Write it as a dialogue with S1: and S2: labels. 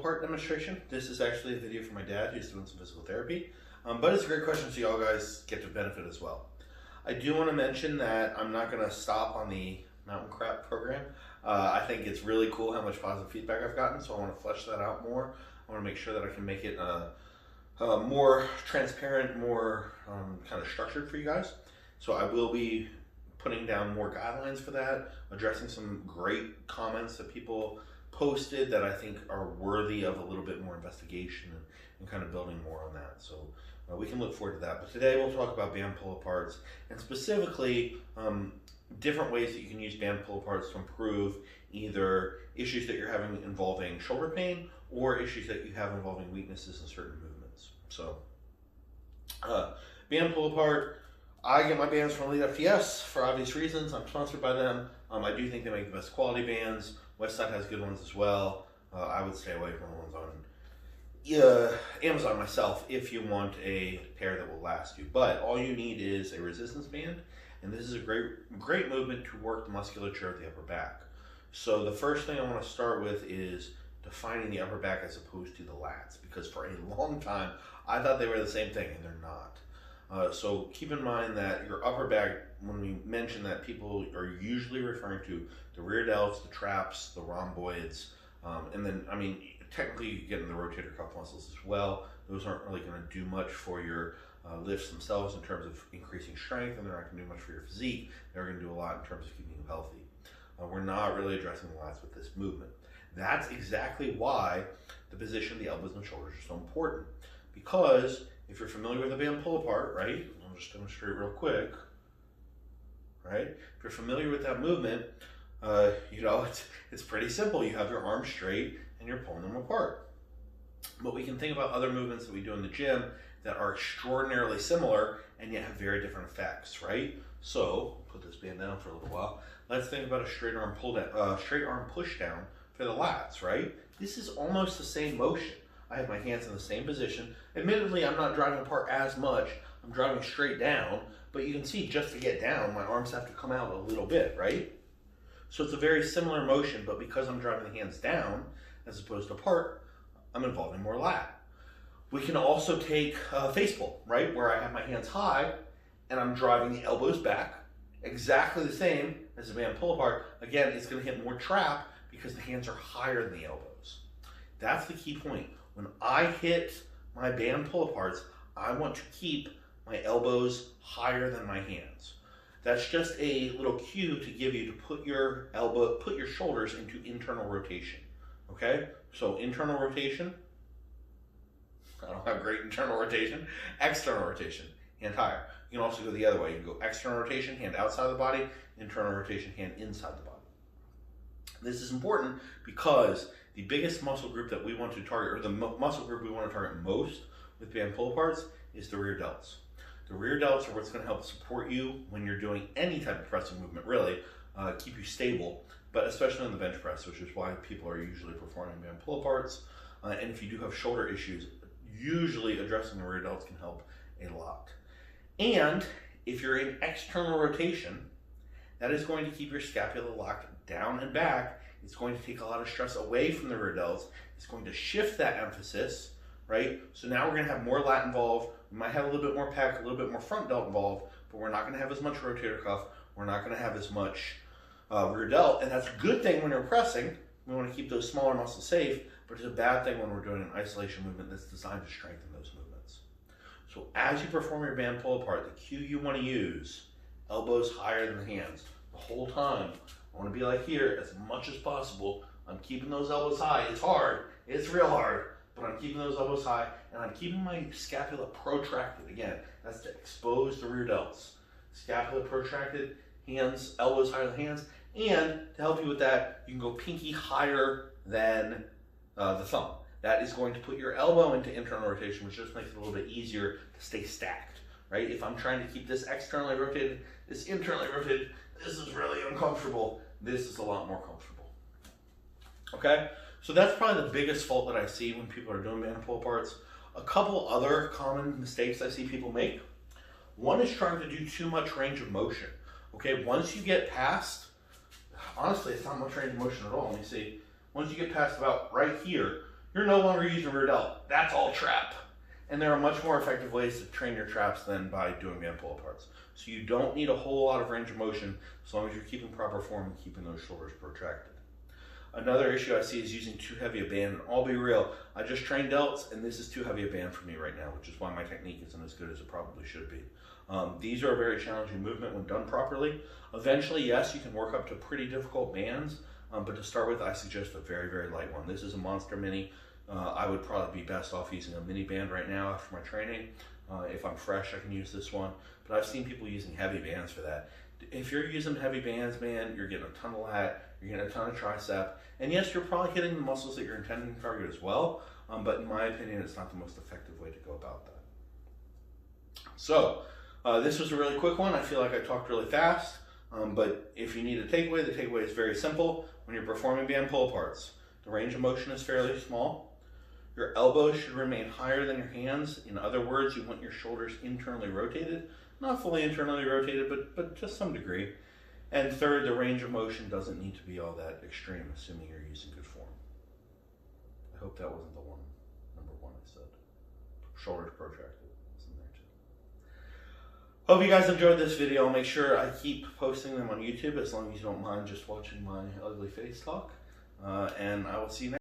S1: pull-apart demonstration. This is actually a video for my dad who's doing some physical therapy, but it's a great question so y'all guys get to benefit as well. I do want to mention that I'm not going to stop on the mountain crap program. I think it's really cool how much positive feedback I've gotten, so I want to flesh that out more. I want to make sure that I can make it more transparent, more kind of structured for you guys. So I will be putting down more guidelines for that, addressing some great comments that people posted that I think are worthy of a little bit more investigation and kind of building more on that. So we can look forward to that. But today we'll talk about band pull-aparts and specifically different ways that you can use band pull-aparts to improve either issues that you're having involving shoulder pain or issues that you have involving weaknesses in certain movements. So band pull-apart, I get my bands from Elite FTS for obvious reasons. I'm sponsored by them. I do think they make the best quality bands. Westside has good ones as well. I would stay away from the ones on Amazon myself if you want a pair that will last you. But all you need is a resistance band, and this is a great movement to work the musculature of the upper back. So the first thing I want to start with is defining the upper back as opposed to the lats, because for a long time I thought they were the same thing, and they're not. So keep in mind that your upper back, when we mention that, people are usually referring to the rear delts, the traps, the rhomboids, and then, I mean, technically you get in the rotator cuff muscles as well. Those aren't really going to do much for your lifts themselves in terms of increasing strength, and they're not going to do much for your physique. They're going to do a lot in terms of keeping you healthy. We're not really addressing the lats with this movement. That's exactly why the position of the elbows and shoulders are so important, because if you're familiar with a band pull-apart, right, I'll just demonstrate real quick, right? If you're familiar with that movement, you know, it's pretty simple. You have your arms straight and you're pulling them apart. But we can think about other movements that we do in the gym that are extraordinarily similar and yet have very different effects, right? So, put this band down for a little while. Let's think about a straight arm pull down, straight arm push down for the lats, right? This is almost the same motion. I have my hands in the same position. Admittedly, I'm not driving apart as much. I'm driving straight down, but you can see just to get down, my arms have to come out a little bit, right? So it's a very similar motion, but because I'm driving the hands down as opposed to apart, I'm involving more lat. We can also take face pull, right? Where I have my hands high and I'm driving the elbows back, exactly the same as a band pull apart. Again, it's gonna hit more trap because the hands are higher than the elbows. That's the key point. When I hit my band pull-aparts, I want to keep my elbows higher than my hands. That's just a little cue to give you to put your shoulders into internal rotation. Okay? So internal rotation, I don't have great internal rotation. External rotation, hand higher. You can also go the other way. You can go external rotation, hand outside the body, internal rotation, hand inside the body. This is important because the biggest muscle group that we want to target, or the muscle group we want to target most with band pull-aparts, is the rear delts. The rear delts are what's going to help support you when you're doing any type of pressing movement, really, keep you stable, but especially on the bench press, which is why people are usually performing band pull-aparts. And if you do have shoulder issues, usually addressing the rear delts can help a lot. And if you're in external rotation, that is going to keep your scapula locked down and back. It's going to take a lot of stress away from the rear delts. It's going to shift that emphasis, right? So now we're going to have more lat involved. We might have a little bit more pec, a little bit more front delt involved, but we're not going to have as much rotator cuff. We're not going to have as much rear delt, and that's a good thing when you're pressing. We want to keep those smaller muscles safe, but it's a bad thing when we're doing an isolation movement that's designed to strengthen those movements. So as you perform your band pull apart, the cue you want to use, elbows higher than the hands. The whole time, I want to be like here as much as possible. I'm keeping those elbows high. It's hard. It's real hard. But I'm keeping those elbows high, and I'm keeping my scapula protracted. Again, that's to expose the rear delts. Scapula protracted, hands, elbows higher than hands. And to help you with that, you can go pinky higher than the thumb. That is going to put your elbow into internal rotation, which just makes it a little bit easier to stay stacked, right? If I'm trying to keep this externally rotated, this internally rotated, this is really uncomfortable. This is a lot more comfortable. Okay? So that's probably the biggest fault that I see when people are doing band pull-aparts. A couple other common mistakes I see people make. One is trying to do too much range of motion. Okay, once you get past, honestly, it's not much range of motion at all. Let me see. Once you get past about right here, you're no longer using rear delt. That's all trap. And there are much more effective ways to train your traps than by doing band pull aparts. So you don't need a whole lot of range of motion as long as you're keeping proper form and keeping those shoulders protracted. Another issue I see is using too heavy a band. And I'll be real, I just trained delts and this is too heavy a band for me right now, which is why my technique isn't as good as it probably should be. These are a very challenging movement when done properly. Eventually, yes, you can work up to pretty difficult bands, but to start with, I suggest a very, very light one. This is a Monster Mini. I would probably be best off using a mini band right now after my training. If I'm fresh, I can use this one, but I've seen people using heavy bands for that. If you're using heavy bands, man, you're getting a ton of lat, you're getting a ton of tricep, and yes, you're probably hitting the muscles that you're intending to target as well, but in my opinion, it's not the most effective way to go about that. So, this was a really quick one. I feel like I talked really fast, but if you need a takeaway, the takeaway is very simple. When you're performing band pull aparts, the range of motion is fairly small. Your elbows should remain higher than your hands. In other words, you want your shoulders internally rotated. Not fully internally rotated, but to some degree. And third, the range of motion doesn't need to be all that extreme, assuming you're using good form. I hope that wasn't the number one I said. Shoulders protracted. Wasn't there too. Hope you guys enjoyed this video. I'll make sure I keep posting them on YouTube as long as you don't mind just watching my ugly face talk. And I will see you next time.